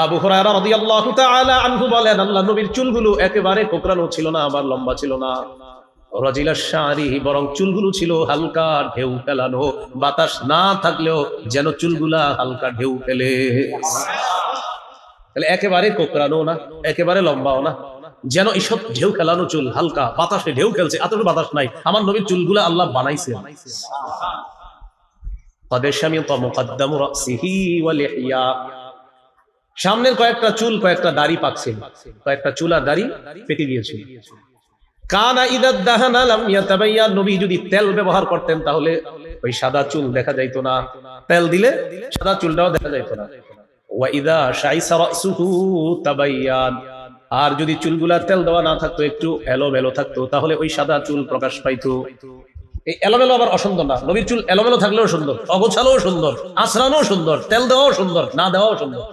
আবু হুরায়রা রাদিয়াল্লাহু তাআলা আনহু বলেন, আল্লাহ নবীর চুলগুলো একেবারে কোকড়ানো ছিল না, আবার লম্বা ছিল না। রাজিলাশ শারি, বরং চুলগুলো ছিল হালকা ঢেউ ফেলানো, বাতাস না থাকলেও যেন চুলগুলা হালকা ঢেউ ফেলে। তাহলে একেবারে কোকড়ানো না, একেবারে লম্বাও না, যেন এইসব ঢেউ খেলানো চুল, হালকা বাতাসে ঢেউ খেলছে, এতটুকু বাতাস নাই। আমার নবীর চুলগুলা আল্লাহ বানাইছে। সামনের কয়েকটা চুল, কয়েকটা দাড়ি পাকছে, কয়েকটা চুল আর দাড়ি পেকে গিয়েছিল। কানা ইদা দাহানা লাম ইয়াতাবাইয়ান, নবী যদি তেল ব্যবহার করতেন তাহলে ওই সাদা চুল দেখা যাইতো না, তেল দিলে সাদা চুলটাও দেখা যাইতো না। ওয়া ইদা শাইসা রাসুহু তাবাইয়ান, আর যদি চুলগুলা তেল দেওয়া না থাকতো, একটু এলোমেলো থাকতো, তাহলে ওই সাদা চুল প্রকাশ পাইতো। এই এলোমেলো আবার অসুন্দর না, নবীর চুল এলোমেলো থাকলেও সুন্দর, অগোছালোও সুন্দর, আঁচড়ানোও সুন্দর, তেল দেওয়াও সুন্দর, না দেওয়াও সুন্দর।